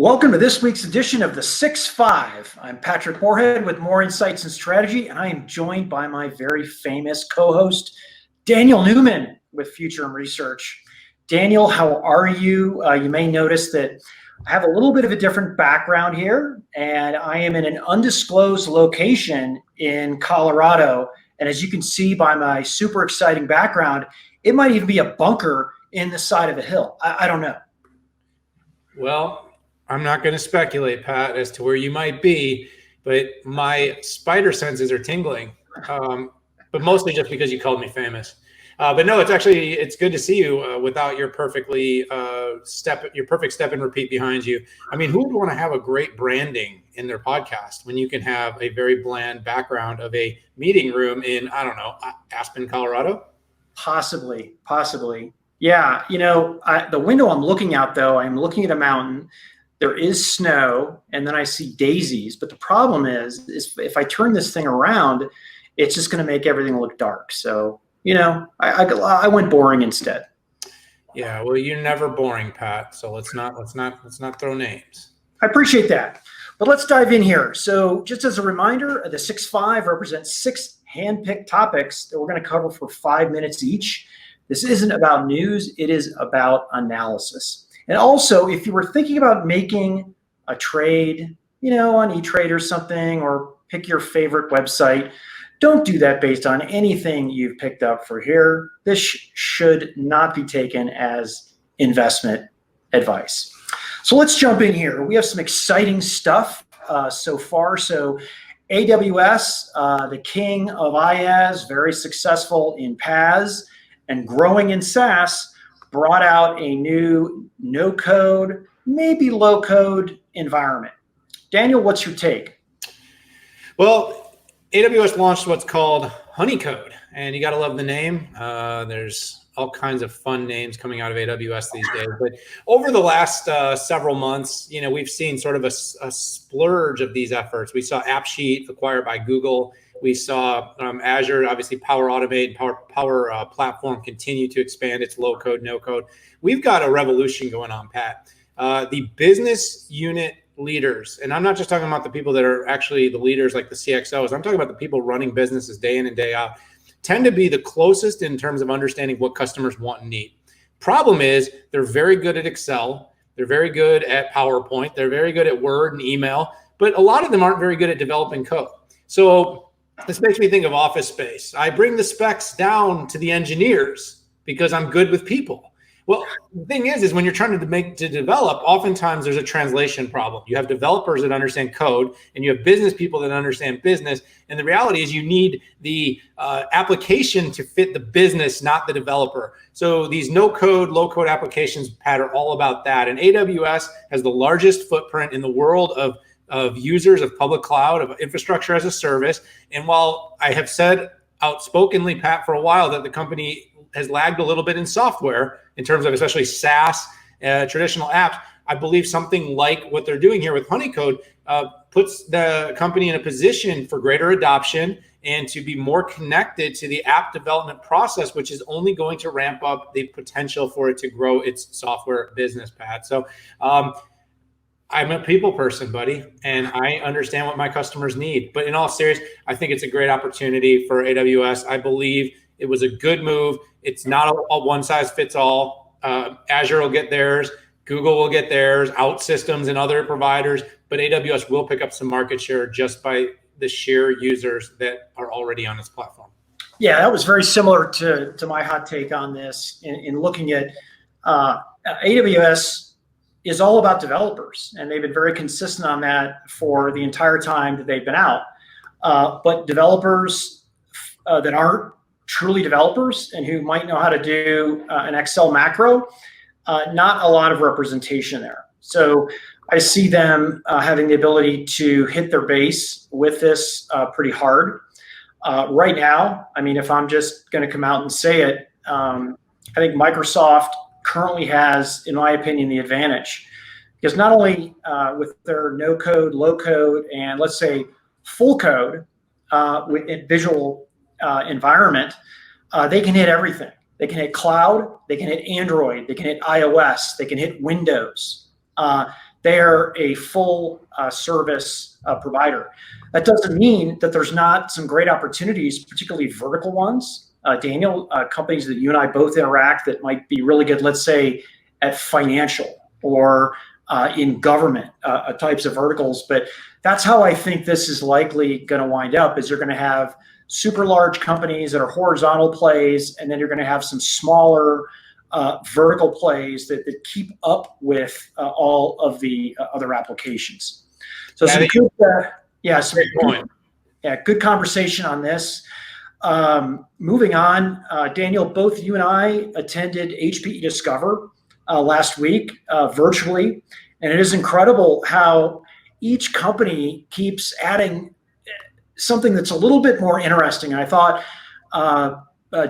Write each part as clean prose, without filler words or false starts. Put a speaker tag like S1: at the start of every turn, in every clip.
S1: Welcome to this week's edition of the 6-5. I'm Patrick Moorhead with Moor Insights Strategy, and I am joined by my very famous co-host, Daniel Newman with Futurum Research. Daniel, how are you? You may notice that I have a little bit of a different background here, and I am in an undisclosed location in Colorado. And as you can see by my super exciting background, it might even be a bunker in the side of a hill. I don't know.
S2: Well, I'm not going to speculate, Pat, as to where you might be, but my spider senses are tingling, but mostly just because you called me famous. But no, it's good to see you without your perfect step and repeat behind you. I mean, who would want to have a great branding in their podcast when you can have a very bland background of a meeting room in, I don't know, Aspen, Colorado?
S1: Possibly. Yeah, the window I'm looking out, though, I'm looking at a mountain. There is snow, and then I see daisies. But the problem is if I turn this thing around, it's just going to make everything look dark. So, I went boring instead.
S2: Yeah, well, you're never boring, Pat. So let's not throw names.
S1: I appreciate that. But let's dive in here. So just as a reminder, the 6-5 represents 6 handpicked topics that we're going to cover for 5 minutes each. This isn't about news. It is about analysis. And also, if you were thinking about making a trade, on E-Trade or something, or pick your favorite website, don't do that based on anything you've picked up for here. This should not be taken as investment advice. So let's jump in here. We have some exciting stuff so far. So AWS, the king of IaaS, very successful in PaaS and growing in SaaS, brought out a new no-code, maybe low-code environment. Daniel, what's your take?
S2: Well, AWS launched what's called Honeycode, and you got to love the name. There's all kinds of fun names coming out of AWS these days. But over the last several months, we've seen sort of a splurge of these efforts. We saw AppSheet acquired by Google. We saw Azure, obviously Power Automate, Power Platform continue to expand its low code, no code. We've got a revolution going on, Pat. The business unit leaders, and I'm not just talking about the people that are actually the leaders like the CXOs, I'm talking about the people running businesses day in and day out, tend to be the closest in terms of understanding what customers want and need. Problem is, they're very good at Excel. They're very good at PowerPoint. They're very good at Word and email, but a lot of them aren't very good at developing code. So this makes me think of Office Space. I bring the specs down to the engineers because I'm good with people. Well, the thing is when you're trying to develop, oftentimes there's a translation problem. You have developers that understand code, and you have business people that understand business. And the reality is you need the application to fit the business, not the developer. So these no-code, low-code applications, Pat, are all about that. And AWS has the largest footprint in the world of users of public cloud, of infrastructure as a service. And while I have said outspokenly, Pat, for a while that the company has lagged a little bit in software in terms of especially SaaS, traditional apps, I believe something like what they're doing here with Honeycode puts the company in a position for greater adoption and to be more connected to the app development process, which is only going to ramp up the potential for it to grow its software business, Pat. So I'm a people person, buddy, and I understand what my customers need. But in all seriousness, I think it's a great opportunity for AWS. I believe it was a good move. It's not a one size fits all. Azure will get theirs. Google will get theirs, OutSystems and other providers. But AWS will pick up some market share just by the sheer users that are already on its platform.
S1: Yeah, that was very similar to my hot take on this in looking at AWS is all about developers, and they've been very consistent on that for the entire time that they've been out. But developers that aren't truly developers and who might know how to do an Excel macro, not a lot of representation there. So I see them having the ability to hit their base with this pretty hard. Right now, I mean, if I'm just going to come out and say it, I think Microsoft currently has, in my opinion, the advantage, because not only with their no code, low code, and let's say full code with visual environment, they can hit everything. They can hit cloud, they can hit Android, they can hit iOS, they can hit Windows. they're a full service provider. That doesn't mean that there's not some great opportunities, particularly vertical ones. Daniel, companies that you and I both interact that might be really good, let's say at financial or in government types of verticals. But that's how I think this is likely going to wind up, is you're going to have super large companies that are horizontal plays, and then you're going to have some smaller vertical plays that keep up with all of the other applications. So some good conversation on this. Moving on, Daniel, both you and I attended HPE Discover last week virtually, and it is incredible how each company keeps adding something that's a little bit more interesting. And I thought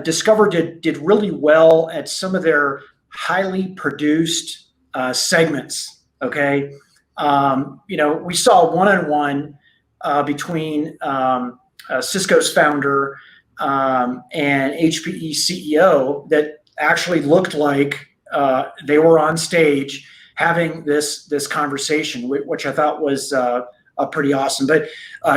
S1: Discover did really well at some of their highly produced segments. Okay, we saw a one-on-one between Cisco's founder and HPE CEO that actually looked like they were on stage having this conversation, which I thought was pretty awesome. But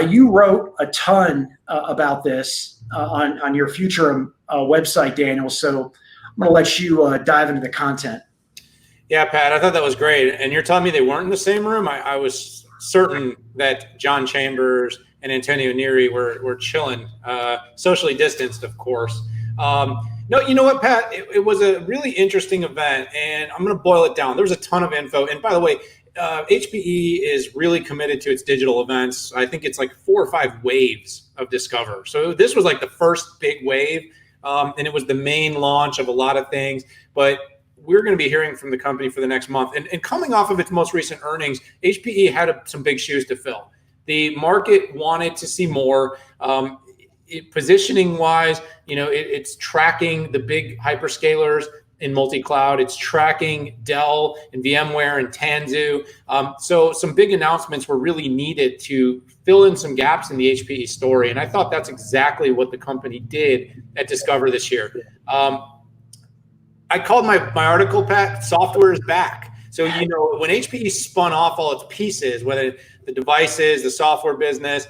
S1: you wrote a ton about this on your Futurum website, Daniel. So I'm going to let you dive into the content.
S2: Yeah, Pat, I thought that was great. And you're telling me they weren't in the same room? I was certain that John Chambers and Antonio Neri were chilling, socially distanced, of course. No, you know what, Pat? It was a really interesting event, and I'm going to boil it down. There was a ton of info. And by the way, HPE is really committed to its digital events. I think it's like 4 or 5 waves of Discover. So this was like the first big wave, and it was the main launch of a lot of things. But we're going to be hearing from the company for the next month. And coming off of its most recent earnings, HPE had some big shoes to fill. The market wanted to see more. Positioning wise, it's tracking the big hyperscalers in multi-cloud. It's tracking Dell and VMware and Tanzu. So some big announcements were really needed to fill in some gaps in the HPE story. And I thought that's exactly what the company did at Discover this year. I called my article, Pat, software is back. So, when HPE spun off all its pieces, whether the devices, the software business,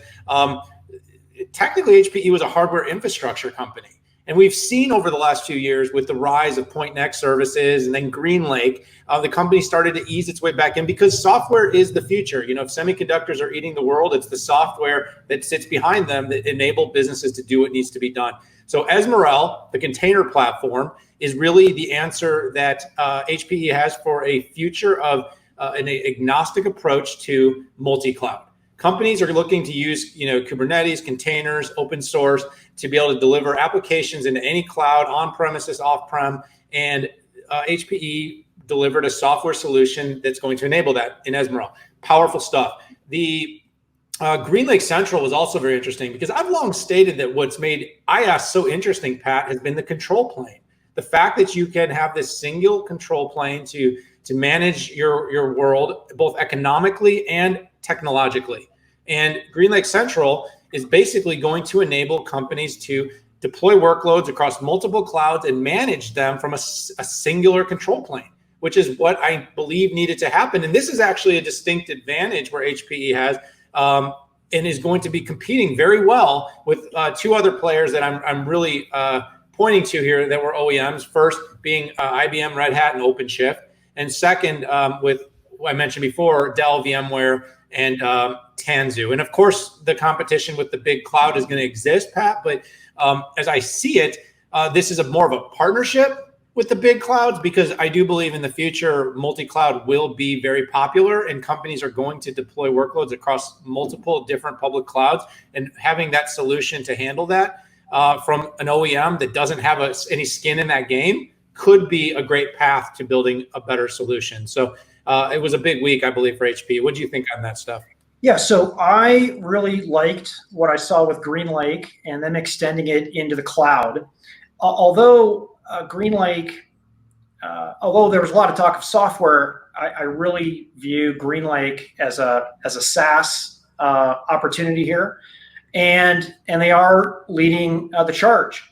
S2: technically HPE was a hardware infrastructure company. And we've seen over the last few years with the rise of Point Next services and then GreenLake, the company started to ease its way back in because software is the future. If semiconductors are eating the world, it's the software that sits behind them that enable businesses to do what needs to be done. So Ezmeral, the container platform, is really the answer that HPE has for a future of an agnostic approach to multi-cloud. Companies are looking to use, Kubernetes, containers, open source to be able to deliver applications into any cloud, on-premises, off-prem, and HPE delivered a software solution that's going to enable that in Ezmeral. Powerful stuff. The GreenLake Central was also very interesting because I've long stated that what's made IaaS so interesting, Pat, has been the control plane. The fact that you can have this single control plane to manage your world, both economically and technologically. And GreenLake Central is basically going to enable companies to deploy workloads across multiple clouds and manage them from a singular control plane, which is what I believe needed to happen. And this is actually a distinct advantage where HPE has and is going to be competing very well with 2 other players that I'm really pointing to here that were OEMs. First being IBM, Red Hat, and OpenShift. And second, with what I mentioned before, Dell, VMware, and Tanzu. And of course, the competition with the big cloud is going to exist, Pat. But as I see it, this is more of a partnership with the big clouds because I do believe in the future, multi-cloud will be very popular and companies are going to deploy workloads across multiple different public clouds. And having that solution to handle that from an OEM that doesn't have any skin in that game could be a great path to building a better solution. So it was a big week, I believe, for HPE. What do you think on that stuff?
S1: Yeah, so I really liked what I saw with GreenLake and then extending it into the cloud. Although GreenLake, although there was a lot of talk of software, I really view GreenLake as a SaaS opportunity here, and they are leading the charge.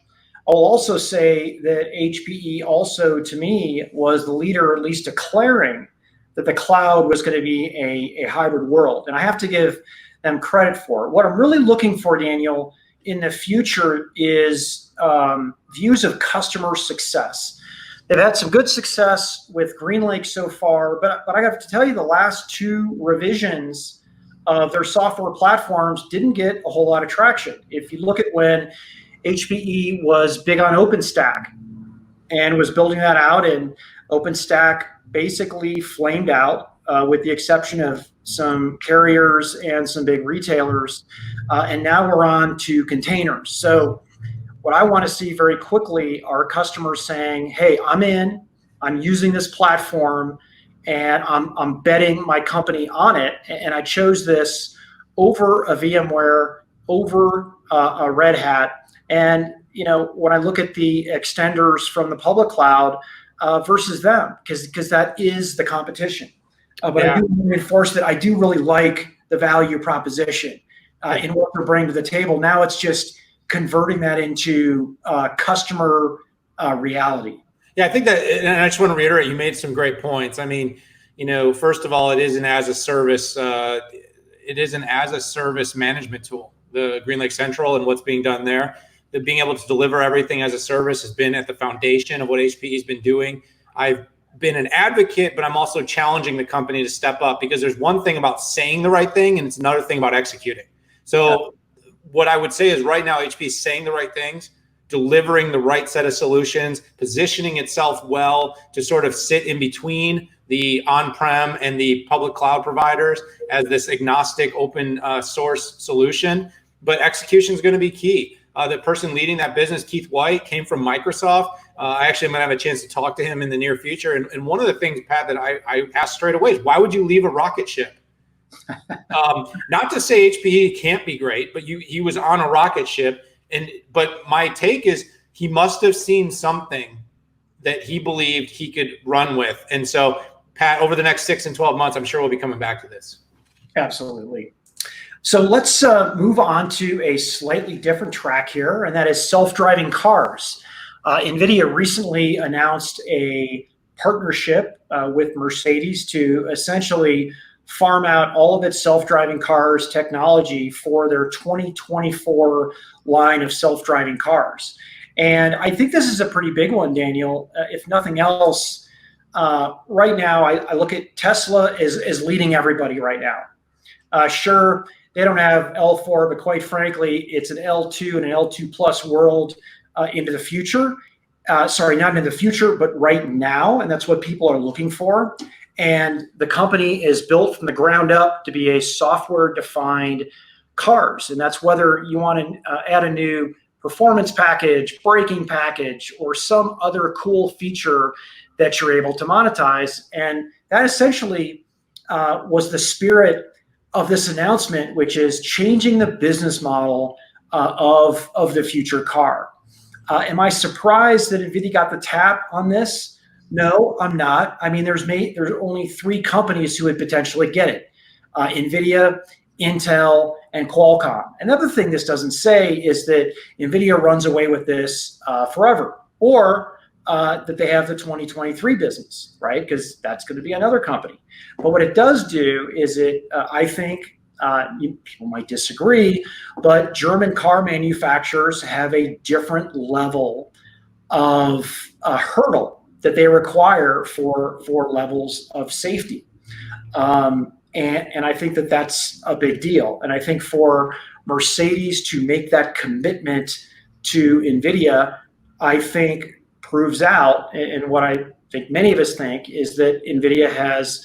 S1: I'll also say that HPE also, to me, was the leader, at least declaring that the cloud was going to be a hybrid world. And I have to give them credit for it. What I'm really looking for, Daniel, in the future is views of customer success. They've had some good success with GreenLake so far, but I have to tell you, the last 2 revisions of their software platforms didn't get a whole lot of traction. If you look at when HPE was big on OpenStack and was building that out, and OpenStack basically flamed out, with the exception of some carriers and some big retailers, and now we're on to containers. So what I want to see very quickly are customers saying, hey, I'm using this platform, and I'm betting my company on it, and I chose this over a VMware, over a Red Hat. And when I look at the extenders from the public cloud versus them, because that is the competition. But I do reinforce that I do really like the value proposition in what they're bringing to the table. Now it's just converting that into customer reality.
S2: Yeah, I think that, and I just want to reiterate, you made some great points. I mean, first of all, it is an as a service management tool, the GreenLake Central and what's being done there. The being able to deliver everything as a service has been at the foundation of what HPE has been doing. I've been an advocate, but I'm also challenging the company to step up, because there's one thing about saying the right thing and it's another thing about executing. So what I would say is right now HPE is saying the right things, delivering the right set of solutions, positioning itself well to sort of sit in between the on-prem and the public cloud providers as this agnostic open source solution. But execution is going to be key. The person leading that business, Keith White, came from Microsoft. I actually might have a chance to talk to him in the near future. And one of the things, Pat, that I asked straight away is, why would you leave a rocket ship? Not to say HPE can't be great, but he was on a rocket ship. But my take is he must have seen something that he believed he could run with. And so, Pat, over the next 6 and 12 months, I'm sure we'll be coming back to this.
S1: Absolutely. So let's move on to a slightly different track here, and that is self-driving cars. NVIDIA recently announced a partnership with Mercedes to essentially farm out all of its self-driving cars technology for their 2024 line of self-driving cars. And I think this is a pretty big one, Daniel. If nothing else, right now I look at Tesla as leading everybody right now. Sure, they don't have L4, but quite frankly, it's an L2 and an L2 plus world into the future. Sorry, not into the future, but right now. And that's what people are looking for. And the company is built from the ground up to be a software-defined cars. And that's whether you want to add a new performance package, braking package, or some other cool feature that you're able to monetize. And that essentially was the spirit of this announcement, which is changing the business model of the future car. Am I surprised that NVIDIA got the tap on this? No, I'm not. I mean, there's only 3 companies who would potentially get it: NVIDIA, Intel, and Qualcomm. Another thing this doesn't say is that NVIDIA runs away with this forever, or that they have the 2023 business, right? Because that's going to be another company. But what it does do is I think, people might disagree, but German car manufacturers have a different level of hurdle that they require for levels of safety. And I think that that's a big deal. And I think for Mercedes to make that commitment to NVIDIA, I think proves out, and what I think many of us think, is that NVIDIA has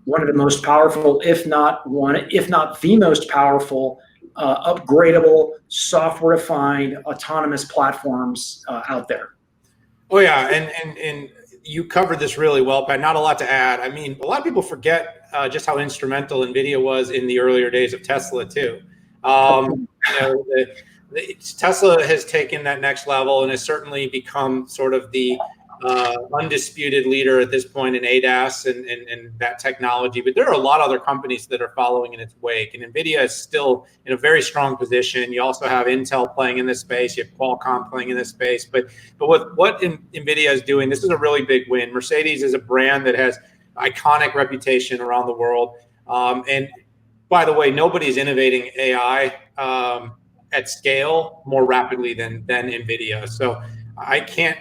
S1: one of the most powerful, if not the most powerful, upgradable, software-defined, autonomous platforms out there.
S2: Oh yeah, and you covered this really well, Pat. Not a lot to add. I mean, a lot of people forget just how instrumental NVIDIA was in the earlier days of Tesla too. Tesla has taken that next level and has certainly become sort of the undisputed leader at this point in ADAS and that technology. But there are a lot of other companies that are following in its wake. And NVIDIA is still in a very strong position. You also have Intel playing in this space. You have Qualcomm playing in this space. But with what NVIDIA is doing, this is a really big win. Mercedes is a brand that has iconic reputation around the world. And by the way, nobody's innovating AI at scale more rapidly than NVIDIA. So I can't.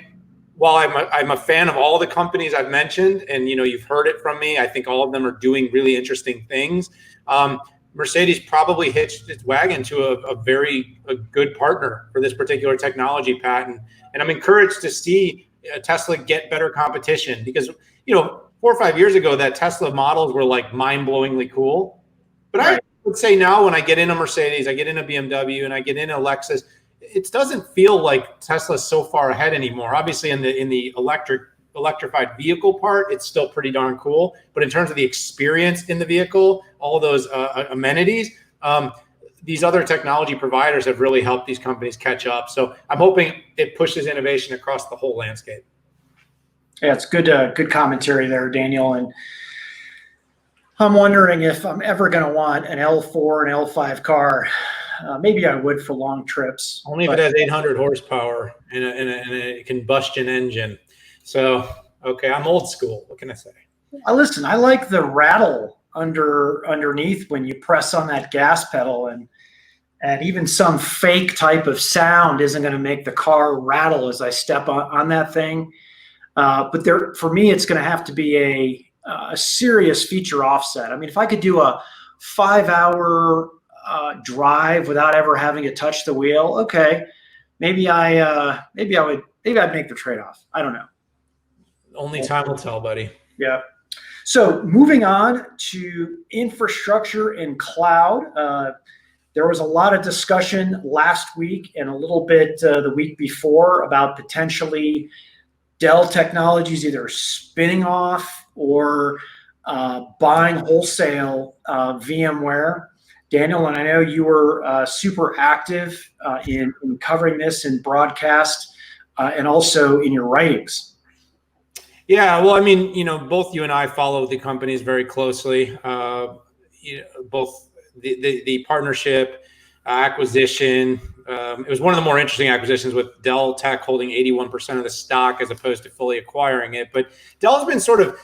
S2: While I'm a fan of all the companies I've mentioned, and you've heard it from me, I think all of them are doing really interesting things. Mercedes probably hitched its wagon to a very good partner for this particular technology patent, and I'm encouraged to see Tesla get better competition because 4 or 5 years ago that Tesla models were like mind-blowingly cool, but right. I would say now when I get in a Mercedes, I get in a BMW, and I get in a Lexus, it doesn't feel like Tesla's so far ahead anymore. Obviously, in the electrified vehicle part, it's still pretty darn cool. But in terms of the experience in the vehicle, all those amenities, these other technology providers have really helped these companies catch up. So I'm hoping it pushes innovation across the whole landscape.
S1: Yeah, it's good commentary there, Daniel. And I'm wondering if I'm ever going to want an L4 and L5 car. Maybe I would for long trips.
S2: Only if it has 800 horsepower and a combustion engine. So, okay, I'm old school. What can I say?
S1: Listen, I like the rattle underneath when you press on that gas pedal, and even some fake type of sound isn't going to make the car rattle as I step on that thing. But for me, it's going to have to be a serious feature offset. I mean, if I could do a 5-hour drive without ever having to touch the wheel, okay, maybe I'd make the trade-off. I don't know.
S2: Only time will tell, buddy.
S1: Yeah. So moving on to infrastructure and cloud, there was a lot of discussion last week and a little bit the week before about potentially Dell Technologies either spinning off or buying wholesale VMware. Daniel, and I know you were super active in covering this in broadcast and also in your writings.
S2: Yeah, well, I mean, both you and I follow the companies very closely. Both the partnership, acquisition. It was one of the more interesting acquisitions with Dell Tech holding 81% of the stock as opposed to fully acquiring it. But Dell's been sort of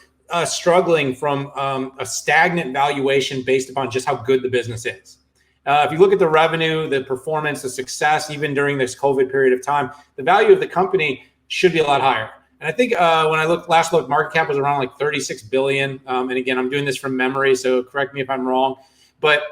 S2: struggling from a stagnant valuation based upon just how good the business is. If you look at the revenue, the performance, the success, even during this COVID period of time, the value of the company should be a lot higher. And I think when I last looked, market cap was around like 36 billion. And again, I'm doing this from memory, so correct me if I'm wrong. But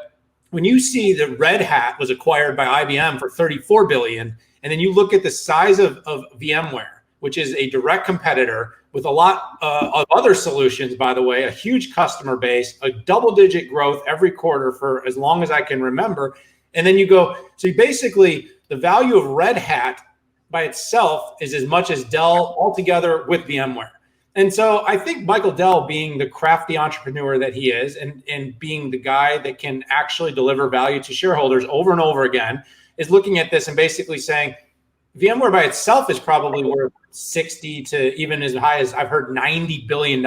S2: when you see that Red Hat was acquired by IBM for 34 billion, and then you look at the size of VMware, which is a direct competitor with a lot of other solutions, by the way, a huge customer base, a double-digit growth every quarter for as long as I can remember. And then you go, so you basically, the value of Red Hat by itself is as much as Dell altogether with VMware. And so I think Michael Dell, being the crafty entrepreneur that he is, and being the guy that can actually deliver value to shareholders over and over again, is looking at this and basically saying, VMware by itself is probably worth 60 to even as high as I've heard $90 billion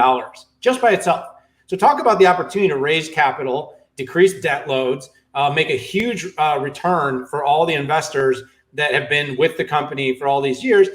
S2: just by itself. So talk about the opportunity to raise capital, decrease debt loads, make a huge return for all the investors that have been with the company for all these years.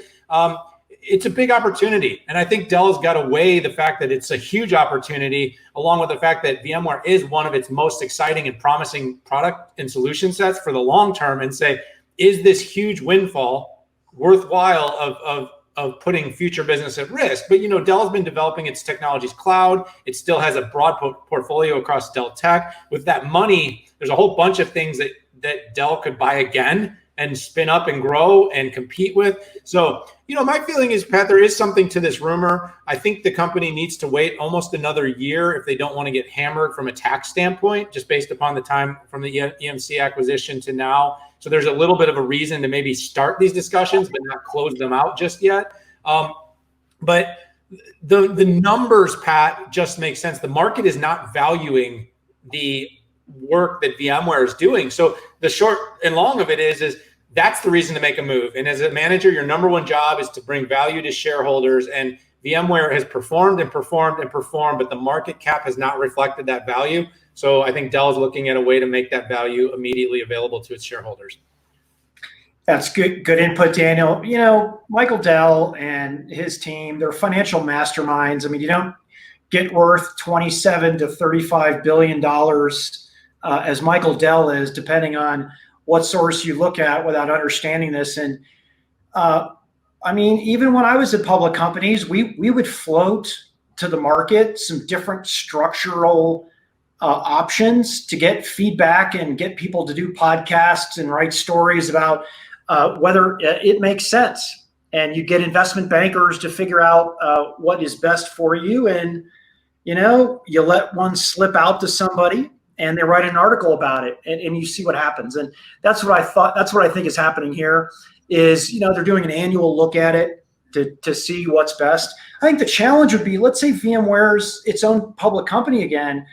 S2: It's a big opportunity. And I think Dell's got to weigh the fact that it's a huge opportunity, along with the fact that VMware is one of its most exciting and promising product and solution sets for the long term, and say, is this huge windfall worthwhile of putting future business at risk? But Dell's been developing its technologies cloud. It still has a broad portfolio across Dell Tech. With that money, there's a whole bunch of things that Dell could buy again and spin up and grow and compete with. So, my feeling is, Pat, there is something to this rumor. I think the company needs to wait almost another year if they don't want to get hammered from a tax standpoint, just based upon the time from the EMC acquisition to now. So there's a little bit of a reason to maybe start these discussions, but not close them out just yet. But the numbers, Pat, just make sense. The market is not valuing the work that VMware is doing. So the short and long of it is that's the reason to make a move. And as a manager, your number one job is to bring value to shareholders. And VMware has performed and performed and performed, but the market cap has not reflected that value. So I think Dell is looking at a way to make that value immediately available to its shareholders.
S1: That's good input, Daniel. Michael Dell and his team, they're financial masterminds. I mean, get worth 27 to 35 billion dollars, as Michael Dell is, depending on what source you look at, without understanding this. And I mean, even when I was at public companies, we would float to the market some different structural options to get feedback and get people to do podcasts and write stories about whether it makes sense. And you get investment bankers to figure out what is best for you. And, you know, you let one slip out to somebody and they write an article about it, and you see what happens. And that's what I thought. That's what I think is happening here is, you know, they're doing an annual look at it to see what's best. I think the challenge would be, let's say VMware's its own public company again.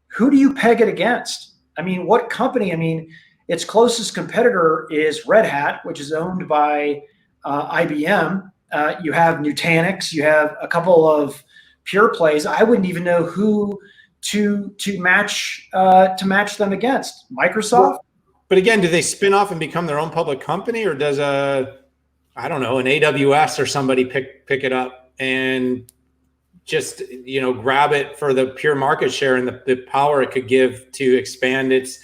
S1: Who do you peg it against? I mean, what company? I mean, its closest competitor is Red Hat, which is owned by IBM. You have Nutanix. You have a couple of pure plays. I wouldn't even know who to match them against. Microsoft.
S2: But again, do they spin off and become their own public company, or does I don't know, an AWS or somebody pick it up and just, you know, grab it for the pure market share and the power it could give to expand its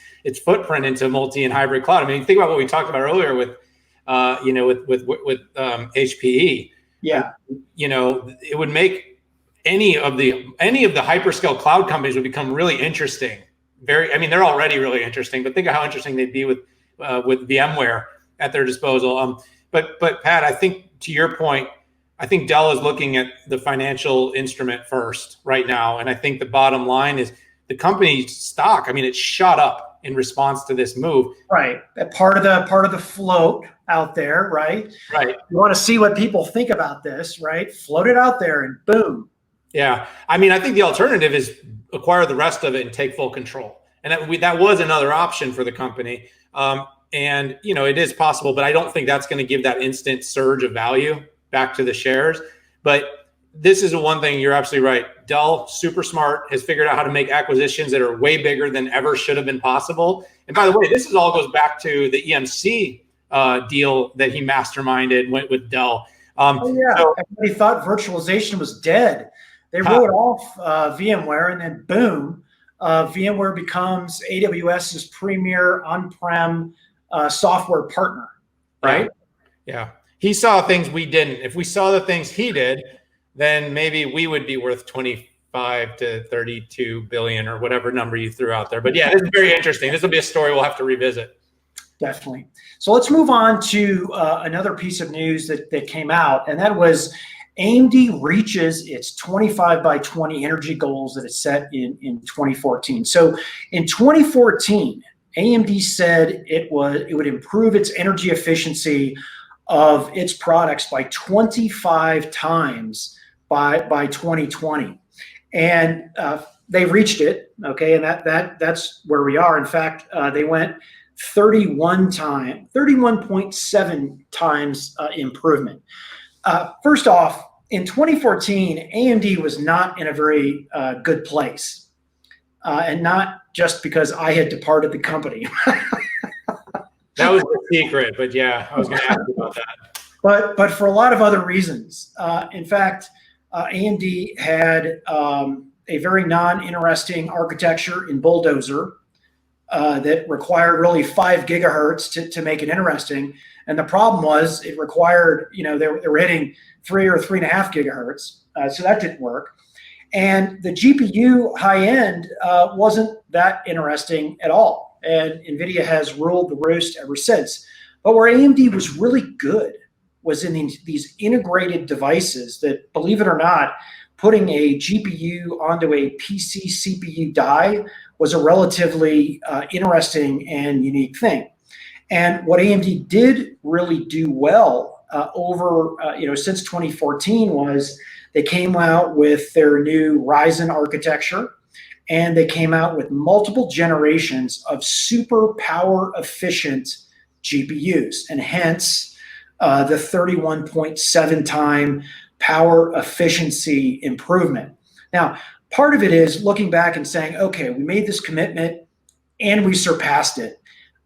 S2: footprint into multi and hybrid cloud? I mean, think about what we talked about earlier with HPE.
S1: Yeah.
S2: You know, it would make any of the hyperscale cloud companies would become really interesting. I mean, they're already really interesting, but think of how interesting they'd be with VMware at their disposal. But Pat, I think to your point, I think Dell is looking at the financial instrument first right now, and I think the bottom line is the company's stock. I mean, it shot up in response to this move.
S1: Right, part of the float out there, right?
S2: Right.
S1: You want to see what people think about this, right? Float it out there, and boom.
S2: Yeah, I mean, I think the alternative is acquire the rest of it and take full control, and that was another option for the company. And you know, it is possible, but I don't think that's going to give that instant surge of value back to the shares. But this is the one thing, you're absolutely right. Dell, super smart, has figured out how to make acquisitions that are way bigger than ever should have been possible. And by the way, this all goes back to the EMC deal that he masterminded with Dell.
S1: So everybody thought virtualization was dead. They wrote off VMware, and then boom, VMware becomes AWS's premier on-prem software partner, right?
S2: Yeah. He saw things we didn't. If we saw the things he did, then maybe we would be worth 25 to 32 billion or whatever number you threw out there. But yeah, this is very interesting. This will be a story we'll have to revisit.
S1: Definitely. So let's move on to another piece of news that came out, and that was AMD reaches its 25 by 20 energy goals that it set in 2014. So in 2014, AMD said it would improve its energy efficiency of its products by 25 times by 2020. And they reached it, okay, and that's where we are. In fact, they went 31.7 times improvement. First off, in 2014, AMD was not in a very good place, and not just because I had departed the company.
S2: That was the secret, but yeah, I was going to ask you about that.
S1: But for a lot of other reasons. In fact, AMD had a very non-interesting architecture in Bulldozer that required really 5 gigahertz to make it interesting. And the problem was it required, you know, they were hitting 3 or 3.5 gigahertz. So that didn't work. And the GPU high end wasn't that interesting at all. And NVIDIA has ruled the roost ever since. But where AMD was really good was in these integrated devices that, believe it or not, putting a GPU onto a PC CPU die was a relatively interesting and unique thing. And what AMD did really do well since 2014 was they came out with their new Ryzen architecture, and they came out with multiple generations of super power efficient GPUs, and hence the 31.7 time power efficiency improvement. Now, part of it is looking back and saying, okay, we made this commitment and we surpassed it.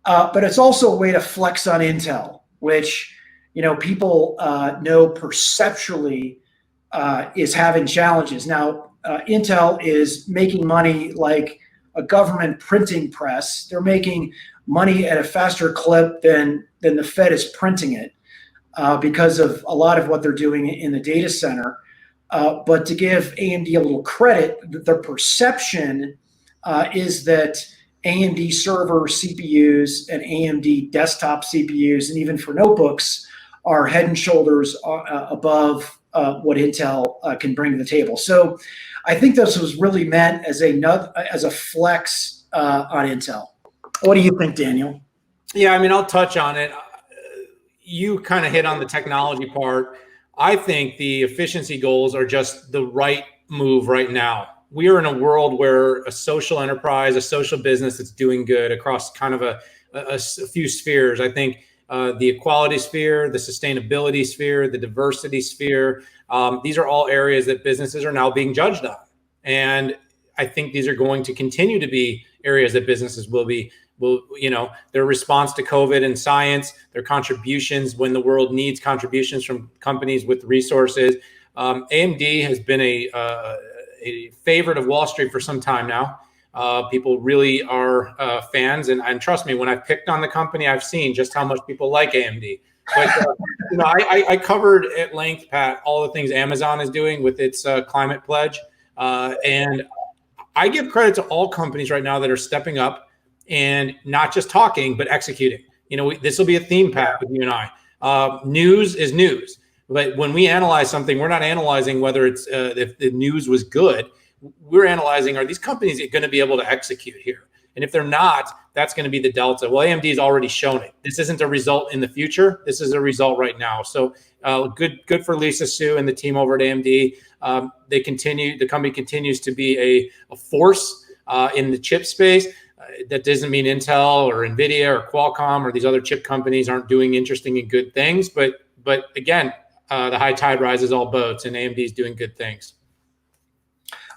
S1: But it's also a way to flex on Intel, which, you know, people know perceptually is having challenges. Now, Intel is making money like a government printing press. They're making money at a faster clip than the Fed is printing it because of a lot of what they're doing in the data center. But to give AMD a little credit, the perception is that AMD server CPUs and AMD desktop CPUs, and even for notebooks, are head and shoulders above what Intel can bring to the table. So I think this was really meant as a flex on Intel. What do you think, Daniel?
S2: Yeah, I mean, I'll touch on it. You kind of hit on the technology part. I think the efficiency goals are just the right move right now. We are in a world where a social enterprise, a social business that's doing good across kind of a few spheres. I think the equality sphere, the sustainability sphere, the diversity sphere. These are all areas that businesses are now being judged on. And I think these are going to continue to be areas that businesses will, their response to COVID and science, their contributions when the world needs contributions from companies with resources. AMD has been a favorite of Wall Street for some time now. People really are fans, and trust me, when I've picked on the company, I've seen just how much people like AMD. But I covered at length, Pat, all the things Amazon is doing with its climate pledge, and I give credit to all companies right now that are stepping up and not just talking but executing. This will be a theme, Pat, with you and I. News is news, but when we analyze something, we're not analyzing whether it's if the news was good. We're analyzing, are these companies going to be able to execute here? And if they're not, that's going to be the delta. Well, AMD has already shown it. This isn't a result in the future. This is a result right now. So good for Lisa Su and the team over at AMD. The company continues to be a force in the chip space. That doesn't mean Intel or NVIDIA or Qualcomm or these other chip companies aren't doing interesting and good things. But again, the high tide rises all boats, and AMD is doing good things.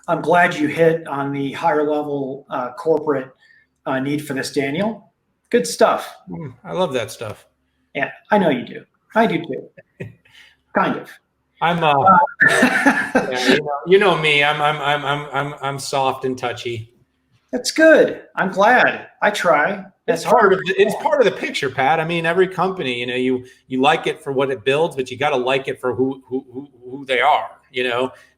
S1: I'm glad you hit on the higher level corporate need for this, Daniel. Good stuff.
S2: I love that stuff.
S1: Yeah, I know you do. I do too. Kind of.
S2: I'm yeah, you know me. I'm soft and touchy.
S1: That's good. I'm glad. I try.
S2: It's part of the picture, Pat. I mean, every company, you like it for what it builds, but you got to like it for who they are,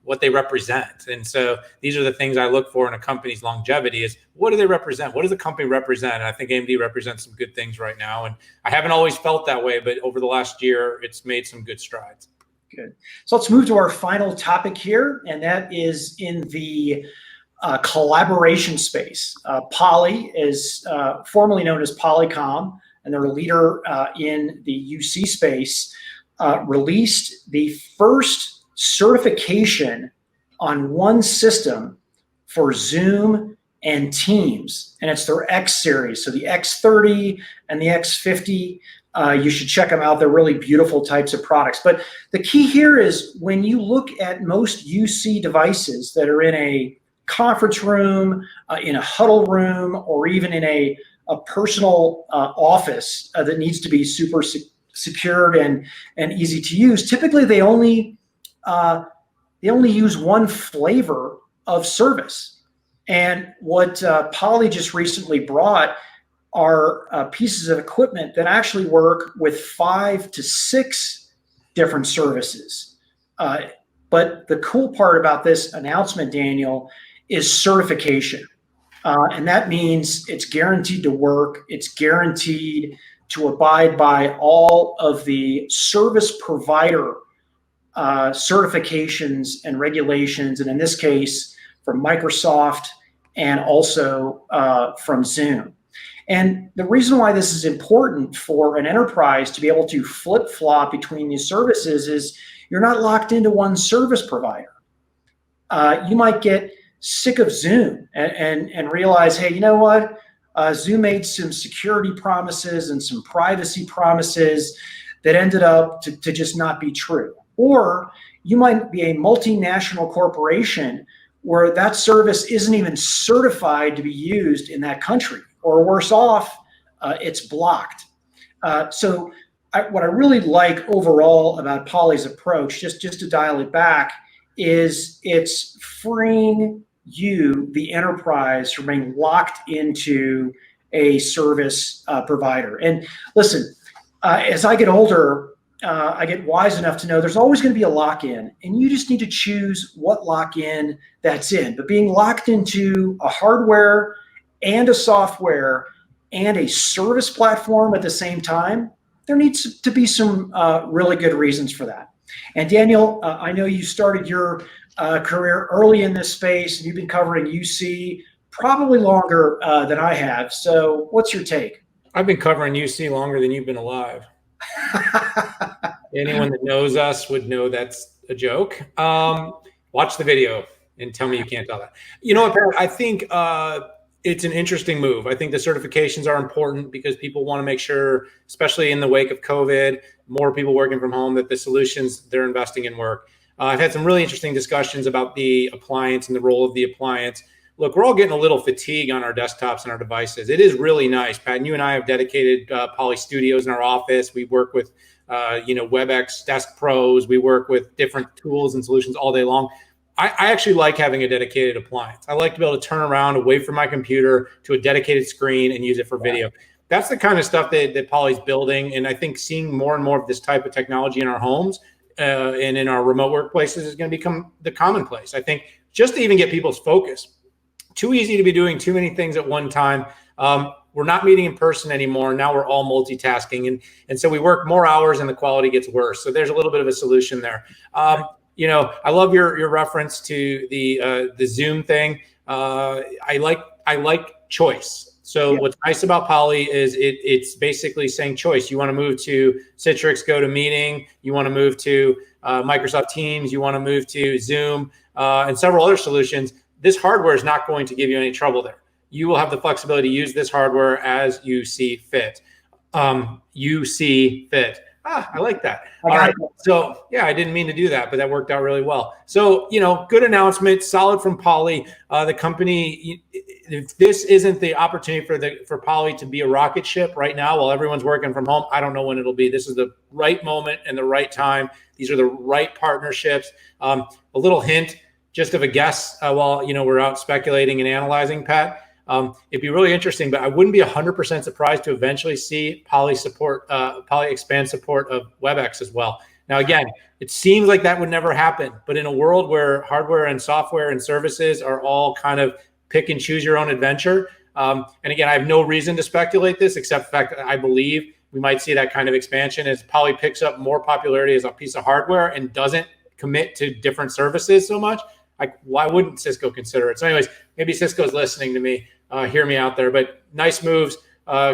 S2: what they represent. And so these are the things I look for in a company's longevity is, what do they represent? What does the company represent? And I think AMD represents some good things right now. And I haven't always felt that way, but over the last year, it's made some good strides.
S1: Good. So let's move to our final topic here, and that is in the collaboration space. Poly is formerly known as Polycom, and they're a leader in the UC space, released the first certification on one system for Zoom and Teams, and it's their xSeries. So the X30 and the X50, you should check them out. They're really beautiful types of products. But the key here is when you look at most UC devices that are in a conference room, in a huddle room, or even in a personal office that needs to be super secured and easy to use, typically they only use one flavor of service. And what Poly just recently brought are pieces of equipment that actually work with 5 to 6 different services. But the cool part about this announcement, Daniel, is certification. And that means it's guaranteed to work. It's guaranteed to abide by all of the service provider certifications and regulations, and in this case, from Microsoft and also from Zoom. And the reason why this is important for an enterprise to be able to flip-flop between these services is you're not locked into one service provider. You might get sick of Zoom and realize, hey, you know what? Zoom made some security promises and some privacy promises that ended up to just not be true. Or you might be a multinational corporation where that service isn't even certified to be used in that country, or worse off, it's blocked. So what I really like overall about Poly's approach, just to dial it back, is it's freeing you, the enterprise, from being locked into a service provider. And listen, as I get older, I get wise enough to know there's always going to be a lock-in, and you just need to choose what lock-in that's in. But being locked into a hardware and a software and a service platform at the same time, there needs to be some really good reasons for that. And Daniel, I know you started your career early in this space, and you've been covering UC probably longer than I have. So what's your take?
S2: I've been covering UC longer than you've been alive. Anyone that knows us would know that's a joke. Watch the video and tell me you can't tell that. You know what, Pat? I think it's an interesting move. I think the certifications are important because people want to make sure, especially in the wake of COVID, more people working from home, that the solutions they're investing in work. I've had some really interesting discussions about the appliance and the role of the appliance. Look, we're all getting a little fatigue on our desktops and our devices. It is really nice, Pat. And you and I have dedicated Poly Studios in our office. We work with, WebEx Desk Pros. We work with different tools and solutions all day long. I actually like having a dedicated appliance. I like to be able to turn around away from my computer to a dedicated screen and use it for video. That's the kind of stuff that Poly's building. And I think seeing more and more of this type of technology in our homes and in our remote workplaces is going to become the commonplace. I think just to even get people's focus. Too easy to be doing too many things at one time. We're not meeting in person anymore. Now we're all multitasking. And so we work more hours and the quality gets worse. So there's a little bit of a solution there. I love your reference to the Zoom thing. I like choice. So what's nice about Poly is it's basically saying choice. You want to move to Citrix GoToMeeting. You want to move to Microsoft Teams. You want to move to Zoom and several other solutions. This hardware is not going to give you any trouble there. You will have the flexibility to use this hardware as you see fit. You see fit. I like that. All right. So yeah, I didn't mean to do that, but that worked out really well. So, good announcement, solid from Poly. The company, if this isn't the opportunity for Poly to be a rocket ship right now while everyone's working from home, I don't know when it'll be. This is the right moment and the right time. These are the right partnerships. A little hint, just of a guess while, we're out speculating and analyzing, Pat. It'd be really interesting, but I wouldn't be 100% surprised to eventually see Poly expand support of WebEx as well. Now, again, it seems like that would never happen, but in a world where hardware and software and services are all kind of pick and choose your own adventure. And again, I have no reason to speculate this, except the fact that I believe we might see that kind of expansion as Poly picks up more popularity as a piece of hardware and doesn't commit to different services so much. Like, why wouldn't Cisco consider it? So anyways, maybe Cisco's listening to me. Hear me out there, but nice moves.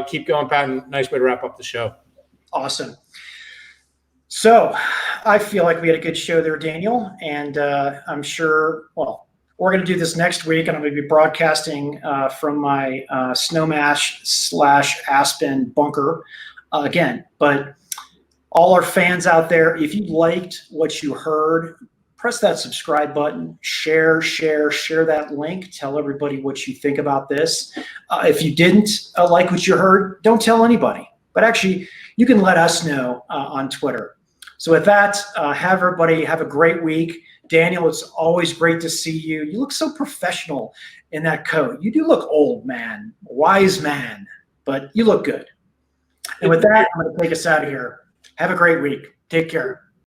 S2: Keep going, Pat, and nice way to wrap up the show.
S1: Awesome. So I feel like we had a good show there, Daniel, and I'm sure, we're going to do this next week, and I'm going to be broadcasting from my Snowmash/Aspen bunker again. But all our fans out there, if you liked what you heard, press that subscribe button, share that link, tell everybody what you think about this. If you didn't like what you heard, don't tell anybody, but actually you can let us know on Twitter. So with that, have everybody have a great week. Daniel, it's always great to see you. You look so professional in that coat. You do look old, man, wise man, but you look good. And with that, I'm going to take us out of here. Have a great week. Take care.